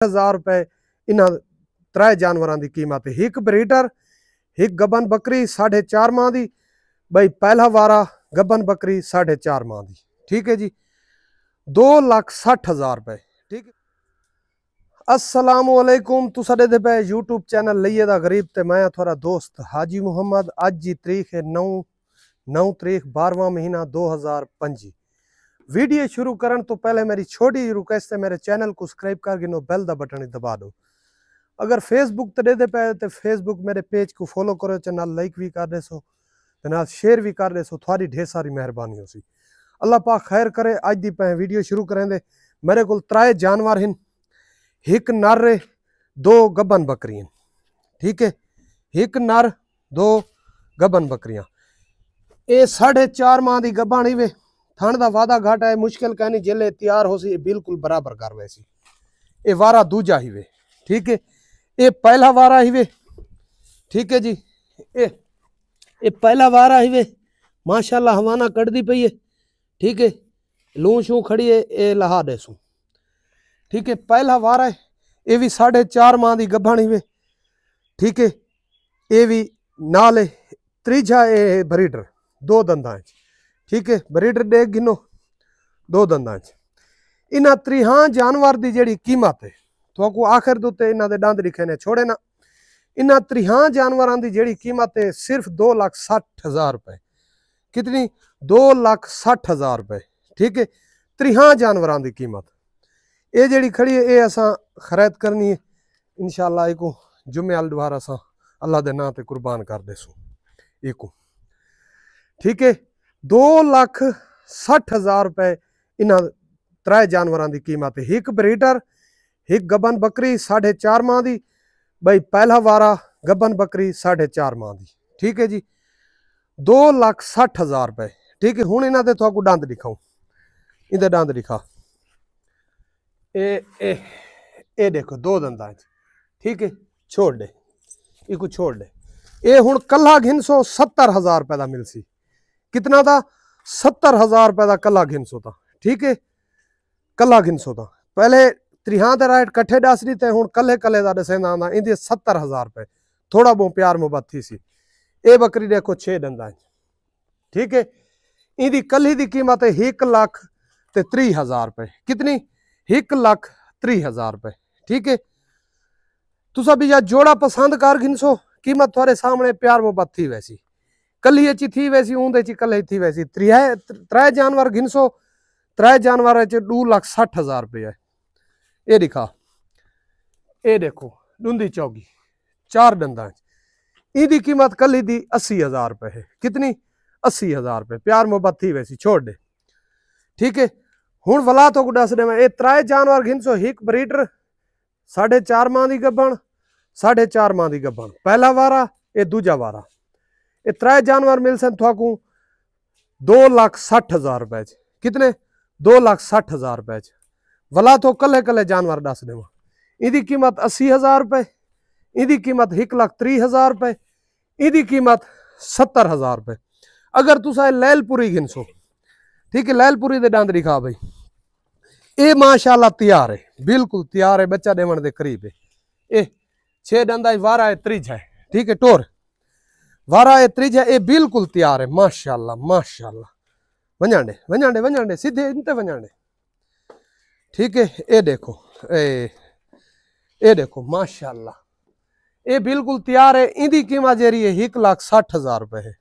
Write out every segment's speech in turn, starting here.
1000 रुपए इन्हां त्रै जानवरां दी कीमत है। एक ब्रीडर, एक गबन बकरी 4.5 माह दी, भाई पहला वारा गबन बकरी 4.5 माह दी। ठीक है जी, 2,60,000 रुपए। ठीक है, अस्सलामुअलैकुम। तुसा दे पे यूट्यूब चैनल लइए दा गरीब ते मैं थोड़ा दोस्त हाजी मुहम्मद। अज की तारीख है 9 तारीख 12वां महीना 2025। वीडियो शुरू करन तो पहले मेरी छोटी रिक्वेस्ट है, मेरे चैनल को सब्सक्राइब कर गिनो, बेल दा बटन दबा दो। अगर फेसबुक ते दे पे तो फेसबुक मेरे पेज को फॉलो करो, चैनल लाइक भी कर दे सो, नाल शेयर भी कर दे सो, थोड़ी ढेर सारी मेहरबानी हो सी। अल्लाह पाक खैर करे। अज दी पे वीडियो शुरू करेंदे। मेरे को 3 जानवर हैं, एक नर है, 2 गबन बकरियां। ठीक है, एक नर 2 गबन बकरियां। ये 4.5 माह की गबन ही वे, थन का वादा घाटा है, मुश्किल कहनी जिले तैयार हो सी बिल्कुल बराबर कर वैसी। ये वारा दूजा ही वे। ठीक है, ये पहला वारा ही वे। ठीक है जी, ये पहला वारा ही वे, माशाल्लाह हवाना कटदी पई है। ठीक है, लू शू खड़ी है, ये लहा दे सू। ठीक है, पहला वारा है, ये भी 4.5 माह की गबन ही वे। ठीक है, ये भी नाल त्रीजा ये ब्रीडर 2 दंदा। ठीक है, ब्रीडर देख गिनो 2 दंदा। इन्हां 3 जानवर की जिहड़ी कीमत है तो आखिर दे इन्हां दे दंद लिखे ने छोड़े ना। इन्हां 3 जानवरों की जिहड़ी कीमत है सिर्फ 2,60,000 रुपए। कितनी? 2,60,000 रुपए। ठीक है, 3 जानवरों की कीमत। ये जिहड़ी खड़ी है ये असां खरीद करनी है इंशाअल्लाह। इको जुम्मे वाल दोबारा असां अल्लाह दे नाम ते कुर्बान कर देसू इको। ठीक है, 2,60,000 रुपए इन्हां 3 जानवरों की कीमत है। एक ब्रीडर, एक गबन बकरी 4.5 माह की, भाई पहला वारा गबन बकरी 4.5 माह की। ठीक है जी, 2,60,000 रुपए। ठीक है, हुण इन्हां दे तुहानू दंद दिखाऊं, इधर दंद दिखा। ए देखो 2 दंदा। ठीक है, छोड़ दे इको, छोड़ दे। ये हुण कल्ला घिनसो 70,000 रुपए का मिल सी। कितना था? 70,000 रुपए का कल्ला घिनसो था। ठीक है, कल्ला घिनसो था। पहले 3 दे राइट कट्ठे दस दी थे, हुण कल्ले कल्ले दा दसेंदा आंदा। इंदे 70,000 रुपए, थोड़ा बहुत प्यार मुहब्बत थी सी। ये बकरी देखो 6 दंदा। ठीक है, इंदी कल्ली दी कीमत है 1,30,000 रुपए। कितनी? 1,30,000 रुपए। ठीक है, तुसा भी या जोड़ा पसंद कर घिनसो, कीमत थोड़े सामने प्यार मुहब्बत थी वैसी। कल्ली ची थी वैसी, ऊंदे ची कल्ले थी वैसी। 3 जानवर घिनसो, 3 जानवर 2,60,000 रुपये है। ये दिखा, ये देखो डूंदी चौगी 4 दंदा। इदी कीमत कल्ली दी 80,000 रुपए है। कितनी? 80,000 रुपए। प्यार मोहब्बत थी वैसी, छोड़ दे। ठीक है, हुण वला तो दस दे। ये 3 जानवर घिनसो, एक ब्रीडर 4.5 माह की गबन, 4.5 माह की गबन पहला वारा, ये दूजा वारा। ये 3 जानवर मिल सन थोकू 2,60,000 रुपए। कितने? 2,60,000 रुपए। वला तो कल्ले कल्ले जानवर दस देव। इदी कीमत 80,000 रुपए, इदी कीमत 1,30,000 रुपए, इदी कीमत 70,000 रुपए। अगर तुसा लैलपुरी घिनसो, ठीक है, लैलपुरी दे दंद दिखा भाई। ये माशाल्लाह तैयार है, बिल्कुल तैयार है, बच्चा देवन दे करीब है। ये 6 दंदा वारा है, त्रिज है। ठीक है, टोर वारा है, त्रिज है, ये बिल्कुल तैयार है माशाल्लाह माशाल्लाह। वंजांडे वंजांडे वंजांडे सीधे इनते वंजांडे। ठीक है, ये देखो, ये देखो माशाल्लाह, ये बिल्कुल तैयार है। इनकी कीमत जी है 1,60,000 रुपए है।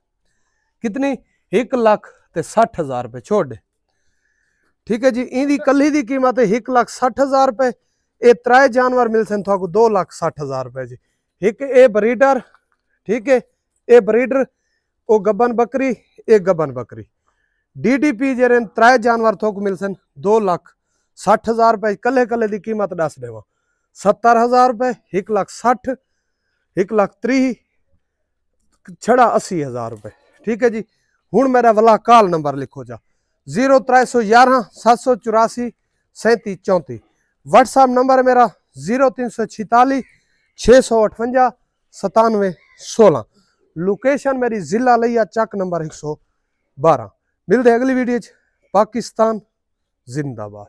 कितनी? 1,60,000 रुपए। छोड़ दे। ठीक है जी, इनकी कल्ली की कीमत है 1,60,000 रुपए। ये 3 जानवर मिल सन थोकू 2,60,000 रुपए जी। एक ए ब्रीडर, ठीक है, ये ब्रीडर, वो गबन बकरी, एक गबन बकरी। DDP जेरे 3 जानवर थोक मिल सन 2,60,000 रुपए। कल्ले कल्ले की कीमत दस देव 70,000 रुपए, 1,60,000, 1,30,000, छड़ा 80,000 रुपए। ठीक है जी, हुण मेरा वाला कॉल नंबर लिखो जा 0311 784 3734। व्हाट्सएप नंबर मेरा 0346 658 9716। लोकेशन मेरी जिला लिया चक नंबर 112। मिलते अगली वीडियो। पाकिस्तान जिंदाबाद।